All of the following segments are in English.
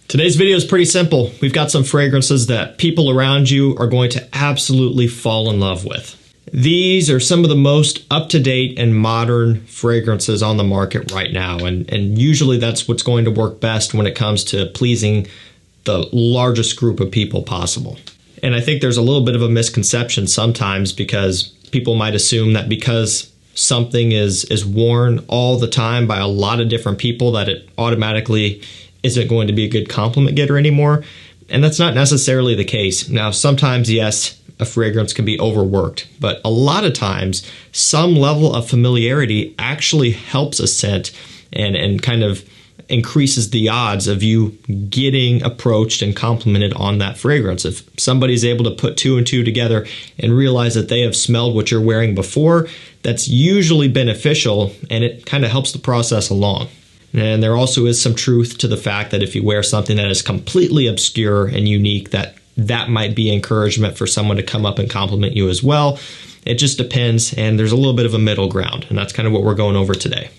Today's video is pretty simple. We've got some fragrances that people around you are going to absolutely fall in love with. These are some of the most up-to-date and modern fragrances on the market right now, and usually that's what's going to work best when it comes to pleasing the largest group of people possible. And I think there's a little bit of a misconception sometimes because people might assume that because something is worn all the time by a lot of different people that it automatically isn't going to be a good compliment getter anymore. And that's not necessarily the case. Now, sometimes, yes, a fragrance can be overworked, but a lot of times some level of familiarity actually helps a scent and kind of increases the odds of you getting approached and complimented on that fragrance. If somebody's able to put two and two together and realize that they have smelled what you're wearing before, that's usually beneficial and it kind of helps the process along. And there also is some truth to the fact that if you wear something that is completely obscure and unique, that might be encouragement for someone to come up and compliment you as well. It just depends, and there's a little bit of a middle ground, and that's kind of what we're going over today.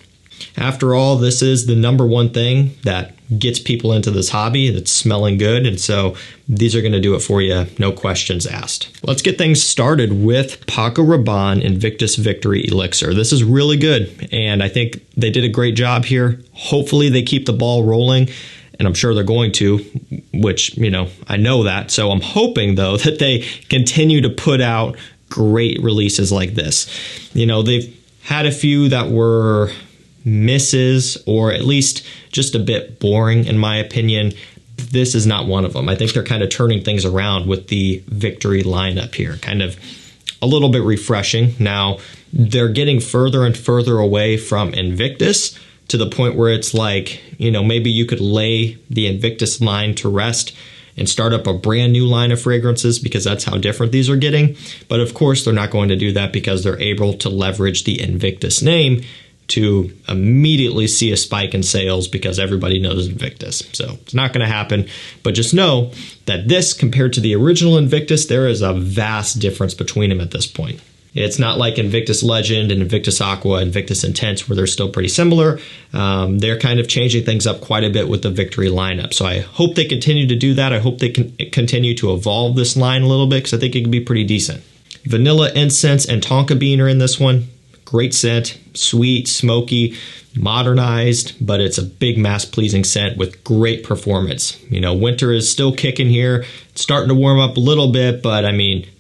After all, this is the number one thing that gets people into this hobby, that's smelling good, and so these are going to do it for you, no questions asked. Let's get things started with Paco Rabanne Invictus Victory Elixir. This is really good, and I think they did a great job here. Hopefully they keep the ball rolling, and I'm sure they're going to, which, I know that. So I'm hoping, though, that they continue to put out great releases like this. They've had a few that were misses, or at least just a bit boring, in my opinion. This is not one of them. I think they're kind of turning things around with the Victory lineup here, kind of a little bit refreshing. Now, they're getting further and further away from Invictus to the point where it's like, maybe you could lay the Invictus line to rest and start up a brand new line of fragrances, because that's how different these are getting. But of course, they're not going to do that because they're able to leverage the Invictus name to immediately see a spike in sales because everybody knows Invictus. So it's not going to happen, but just know that this, compared to the original Invictus, there is a vast difference between them at this point. It's not like Invictus Legend and Invictus Aqua, Invictus Intense, where they're still pretty similar. They're kind of changing things up quite a bit with the Victory lineup. So I hope they continue to do that. I hope they can continue to evolve this line a little bit, because I think it can be pretty decent. Vanilla Incense and Tonka Bean are in this one. Great scent, sweet, smoky, modernized, but it's a big mass-pleasing scent with great performance. Winter is still kicking here. It's starting to warm up a little bit, but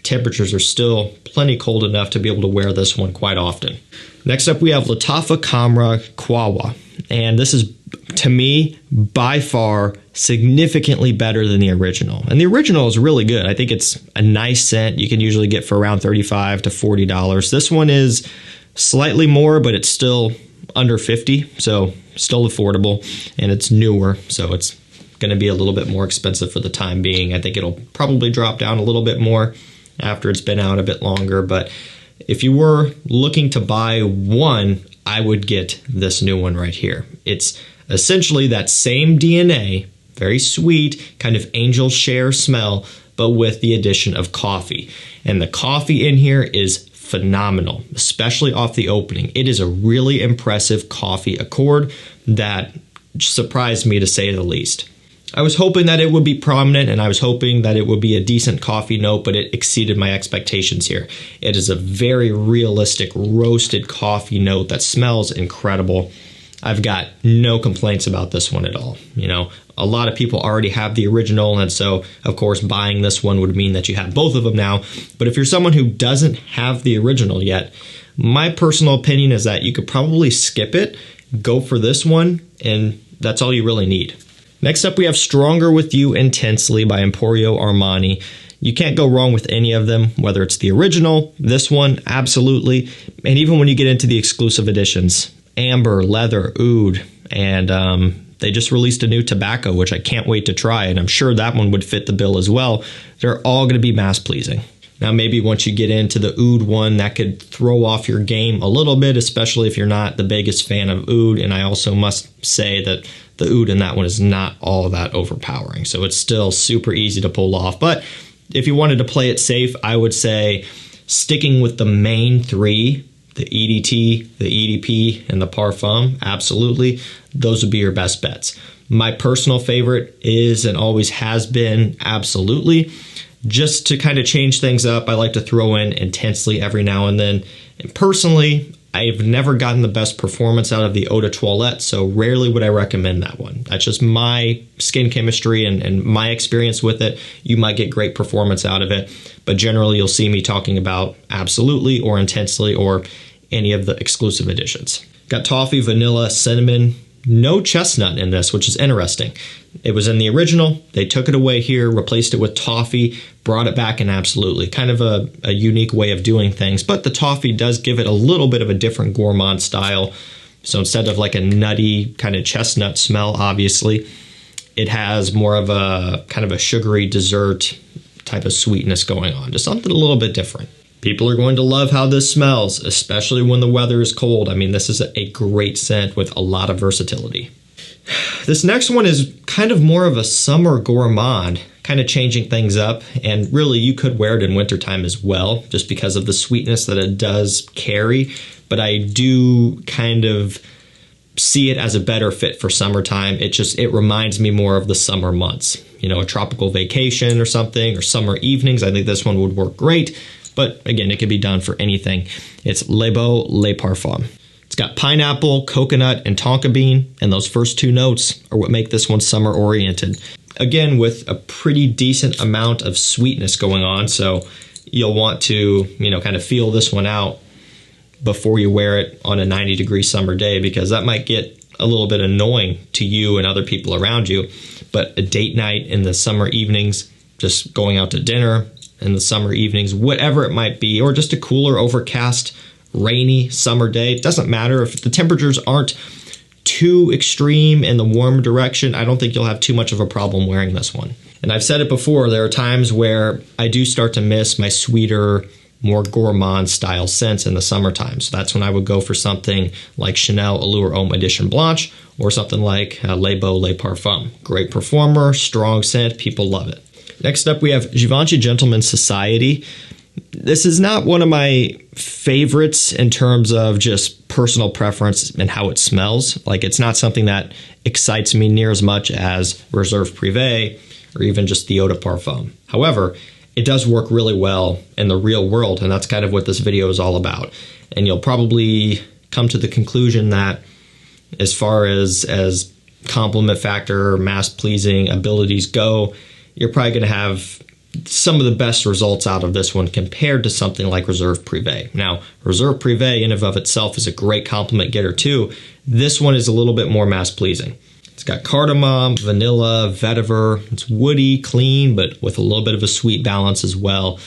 temperatures are still plenty cold enough to be able to wear this one quite often. Next up, we have LFA CRA Quaa, and this is, to me, by far significantly better than the original. And the original is really good. I think it's a nice scent. You can usually get for around $35 to $40. This one is slightly more, but it's still under 50, so still affordable, and it's newer, so it's going to be a little bit more expensive for the time being. I think it'll probably drop down a little bit more after it's been out a bit longer, but if you were looking to buy one, I would get this new one right here. It's essentially that same DNA, very sweet, kind of angel share smell, but with the addition of coffee. And the coffee in here is phenomenal, especially off the opening. It is a really impressive coffee accord that surprised me, to say the least. I was hoping that it would be prominent, and I was hoping that it would be a decent coffee note, but it exceeded my expectations here. It is a very realistic roasted coffee note that smells incredible. I've got no complaints about this one at all. A lot of people already have the original, and so, of course, buying this one would mean that you have both of them now. But if you're someone who doesn't have the original yet, my personal opinion is that you could probably skip it, go for this one, and that's all you really need. Next up, we have Stronger With You Intensely by Emporio Armani. You can't go wrong with any of them, whether it's the original, this one, absolutely, and even when you get into the exclusive editions. Amber, leather, oud, and they just released a new tobacco, which I can't wait to try, and I'm sure that one would fit the bill as well. They're all going to be mass-pleasing. Now, maybe once you get into the oud one, that could throw off your game a little bit, especially if you're not the biggest fan of oud, and I also must say that the oud in that one is not all that overpowering, so it's still super easy to pull off. But if you wanted to play it safe, I would say sticking with the main three, the EDT, the EDP, and the Parfum, absolutely, those would be your best bets. My personal favorite is and always has been Absolutely. Just to kind of change things up, I like to throw in Intensely every now and then. And personally, I've never gotten the best performance out of the Eau de Toilette, so rarely would I recommend that one. That's just my skin chemistry and my experience with it. You might get great performance out of it, but generally you'll see me talking about Absolutely or Intensely or any of the exclusive editions. Got toffee, vanilla, cinnamon. No chestnut in this, which is interesting. It was in the original. They took it away here, replaced it with toffee, brought it back in Absolutely. Kind of a unique way of doing things, but the toffee does give it a little bit of a different gourmand style. So instead of like a nutty kind of chestnut smell, obviously, it has more of a kind of a sugary dessert type of sweetness going on. Just something a little bit different. People are going to love how this smells, especially when the weather is cold. I mean, this is a great scent with a lot of versatility. This next one is kind of more of a summer gourmand, kind of changing things up. And really, you could wear it in wintertime as well, just because of the sweetness that it does carry. But I do kind of see it as a better fit for summertime. It reminds me more of the summer months. You know, a tropical vacation or something, or summer evenings. I think this one would work great. But again, it can be done for anything. It's Le Parfum. It's got pineapple, coconut, and tonka bean, and those first two notes are what make this one summer oriented. Again, with a pretty decent amount of sweetness going on, so you'll want to, kind of feel this one out before you wear it on a 90-degree summer day, because that might get a little bit annoying to you and other people around you. But a date night in the summer evenings, just going out to dinner in the summer evenings, whatever it might be, or just a cooler, overcast, rainy summer day. It doesn't matter if the temperatures aren't too extreme in the warm direction. I don't think you'll have too much of a problem wearing this one. And I've said it before, there are times where I do start to miss my sweeter, more gourmand style scents in the summertime. So that's when I would go for something like Chanel Allure Homme Edition Blanche or something like Le Parfum. Great performer, strong scent, people love it. Next up, we have Givenchy Gentleman Society. This is not one of my favorites in terms of just personal preference and how it smells. Like, it's not something that excites me near as much as Reserve Privé or even just the Eau de Parfum. However, it does work really well in the real world, and that's kind of what this video is all about. And you'll probably come to the conclusion that as far as compliment factor, mass-pleasing abilities go, you're probably going to have some of the best results out of this one compared to something like Reserve Privé. Now, Reserve Privé in and of itself is a great compliment getter too. This one is a little bit more mass-pleasing. It's got cardamom, vanilla, vetiver. It's woody, clean, but with a little bit of a sweet balance as well.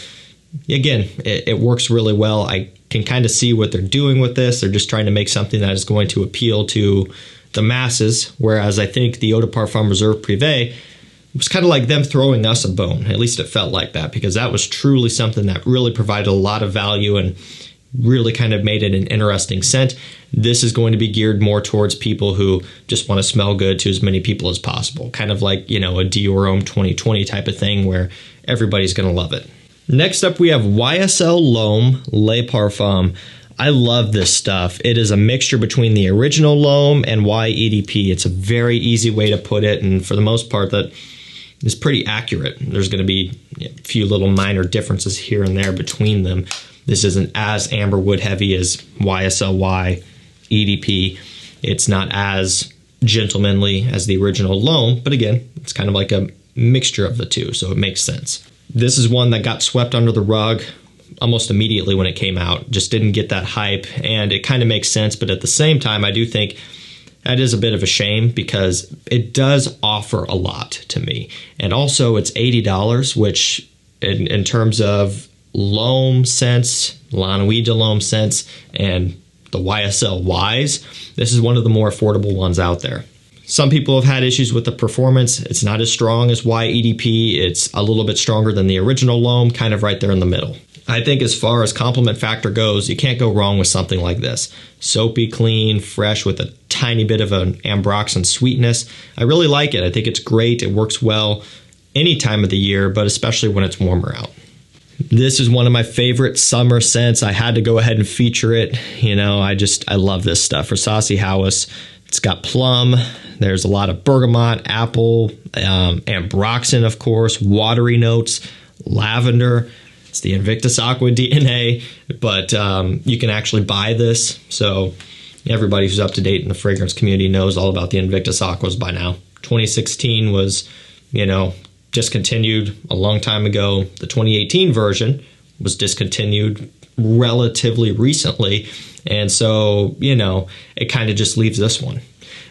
Again, it works really well. I can kind of see what they're doing with this. They're just trying to make something that is going to appeal to the masses, whereas I think the Eau de Parfum Reserve Privé was kind of like them throwing us a bone. At least it felt like that, because that was truly something that really provided a lot of value and really kind of made it an interesting scent. This is going to be geared more towards people who just want to smell good to as many people as possible. Kind of like, a Dior Homme 2020 type of thing where everybody's going to love it. Next up, we have YSL Le Parfum. I love this stuff. It is a mixture between the original L'Homme and YEDP. It's a very easy way to put it, and for the most part, that is pretty accurate. There's going to be a few little minor differences here and there between them. This isn't as amberwood heavy as YSL EDP. It's not as gentlemanly as the original L'Homme, but again, it's kind of like a mixture of the two, so it makes sense. This is one that got swept under the rug almost immediately when it came out. Just didn't get that hype, and it kind of makes sense, but at the same time, I do think that is a bit of a shame because it does offer a lot to me. And also, it's $80, which in terms of L'Homme scents, La Nuit de L'Homme scents, and the YSL Ys, this is one of the more affordable ones out there. Some people have had issues with the performance. It's not as strong as YEDP. It's a little bit stronger than the original L'Homme, kind of right there in the middle. I think as far as compliment factor goes, you can't go wrong with something like this. Soapy, clean, fresh, with a tiny bit of an ambroxan sweetness. I really like it. I think it's great. It works well any time of the year, but especially when it's warmer out. This is one of my favorite summer scents. I had to go ahead and feature it. I love this stuff. Rasasi Hawas, It's got plum. There's a lot of bergamot, apple, ambroxan, of course, watery notes, lavender. It's the Invictus Aqua DNA, but you can actually buy this. So everybody who's up to date in the fragrance community knows all about the Invictus Aquas by now. 2016 was, discontinued a long time ago. The 2018 version was discontinued relatively recently. And so, it kind of just leaves this one.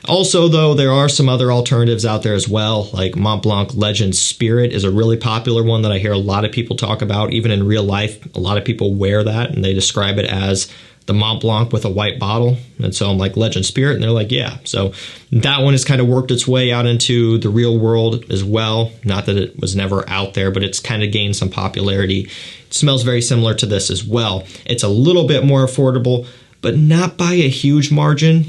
Also, though, there are some other alternatives out there as well, like Mont Blanc Legend Spirit is a really popular one that I hear a lot of people talk about. Even in real life, a lot of people wear that and they describe it as the Mont Blanc with a white bottle. And so I'm like, Legend Spirit? And they're like, yeah. So that one has kind of worked its way out into the real world as well. Not that it was never out there, but it's kind of gained some popularity. It smells very similar to this as well. It's a little bit more affordable, but not by a huge margin.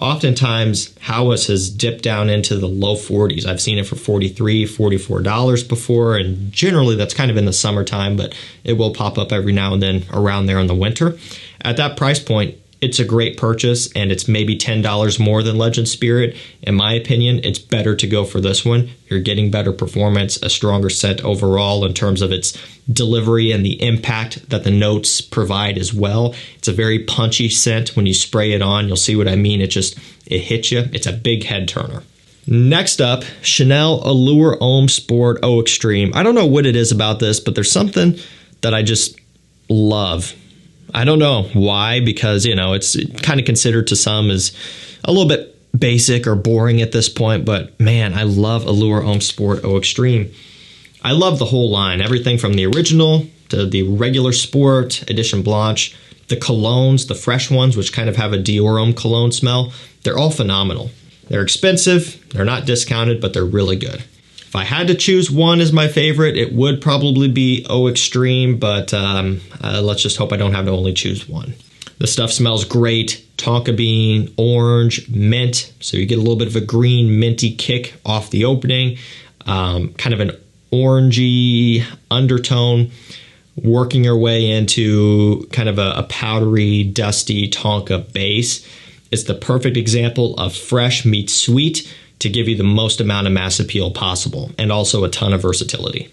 Oftentimes Hawas has dipped down into the low 40s. I've seen it for $43, $44 before, and generally that's kind of in the summertime, but it will pop up every now and then around there in the winter. At that price point, it's a great purchase, and it's maybe $10 more than Legend Spirit. In my opinion, it's better to go for this one. You're getting better performance, a stronger scent overall in terms of its delivery and the impact that the notes provide as well. It's a very punchy scent. When you spray it on, you'll see what I mean. It hits you. It's a big head turner. Next up, Chanel Allure Homme Sport Eau Extreme. I don't know what it is about this, but there's something that I just love. I don't know why, because, it's kind of considered to some as a little bit basic or boring at this point, but man, I love Allure Homme Sport Eau Extreme. I love the whole line, everything from the original to the regular Sport, Edition Blanche, the colognes, the fresh ones, which kind of have a Dior Homme cologne smell. They're all phenomenal. They're expensive, they're not discounted, but they're really good. If I had to choose one as my favorite, it would probably be Eau Extreme, but let's just hope I don't have to only choose one. The stuff smells great. Tonka bean, orange, mint. So you get a little bit of a green minty kick off the opening. Kind of an orangey undertone, working your way into kind of a powdery, dusty Tonka base. It's the perfect example of fresh meets sweet to give you the most amount of mass appeal possible, and also a ton of versatility.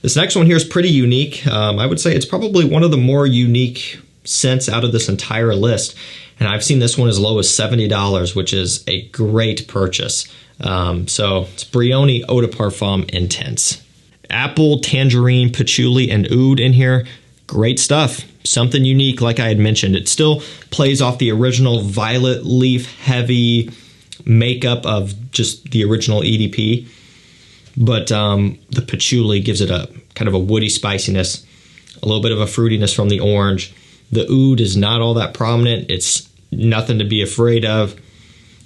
This next one here is pretty unique. I would say it's probably one of the more unique scents out of this entire list. And I've seen this one as low as $70, which is a great purchase. So it's Brioni Eau de Parfum Intense. Apple, tangerine, patchouli, and oud in here. Great stuff. Something unique, like I had mentioned. It still plays off the original violet leaf heavy makeup of just the original EDP, but the patchouli gives it a kind of a woody spiciness, a little bit of a fruitiness from the orange. The oud is not all that prominent. It's nothing to be afraid of,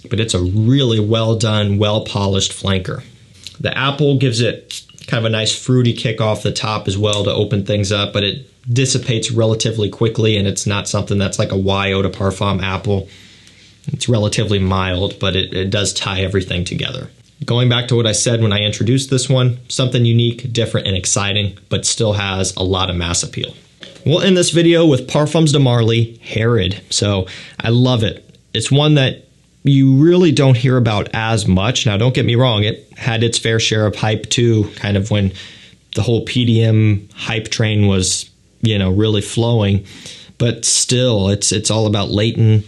but it's a really well done, well polished flanker. The apple gives it kind of a nice fruity kick off the top as well to open things up, but it dissipates relatively quickly, and it's not something that's like a Y Eau de Parfum apple. It's relatively mild, but it does tie everything together. Going back to what I said when I introduced this one, something unique, different, and exciting, but still has a lot of mass appeal. We'll end this video with Parfums de Marly, Herod. So I love it. It's one that you really don't hear about as much. Now, don't get me wrong, it had its fair share of hype too, kind of when the whole PDM hype train was, really flowing. But still, it's all about Layton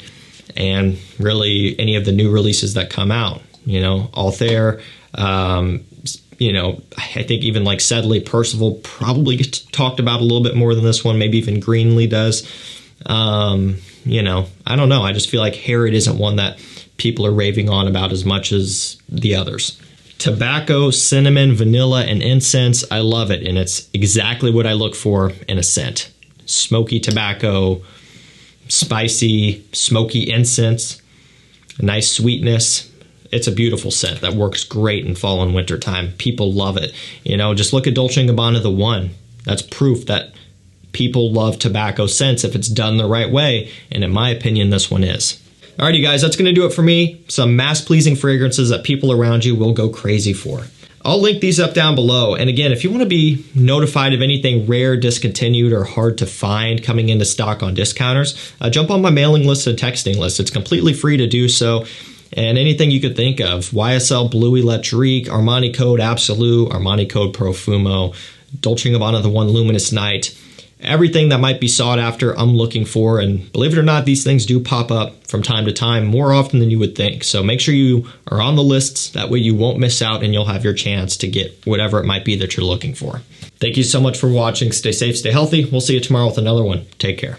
and really any of the new releases that come out. Altair, I think even like Sedley, Percival probably gets talked about a little bit more than this one, maybe even Greenlee does. I don't know. I just feel like Herod isn't one that people are raving on about as much as the others. Tobacco, cinnamon, vanilla, and incense. I love it, and it's exactly what I look for in a scent. Smoky tobacco, spicy, smoky incense, a nice sweetness. It's a beautiful scent that works great in fall and winter time. People love it. Just look at Dolce & Gabbana The One. That's proof that people love tobacco scents if it's done the right way, and in my opinion, this one is. Alrighty guys, that's going to do it for me. Some mass-pleasing fragrances that people around you will go crazy for. I'll link these up down below. And again, if you want to be notified of anything rare, discontinued, or hard to find coming into stock on discounters, jump on my mailing list and texting list. It's completely free to do so. And anything you could think of, YSL Blue Electrique, Armani Code Absolute, Armani Code Profumo, Dolce & Gabbana The One Luminous Night, everything that might be sought after, I'm looking for. And believe it or not, these things do pop up from time to time, more often than you would think. So make sure you are on the lists. That way you won't miss out and you'll have your chance to get whatever it might be that you're looking for. Thank you so much for watching. Stay safe, stay healthy. We'll see you tomorrow with another one. Take care.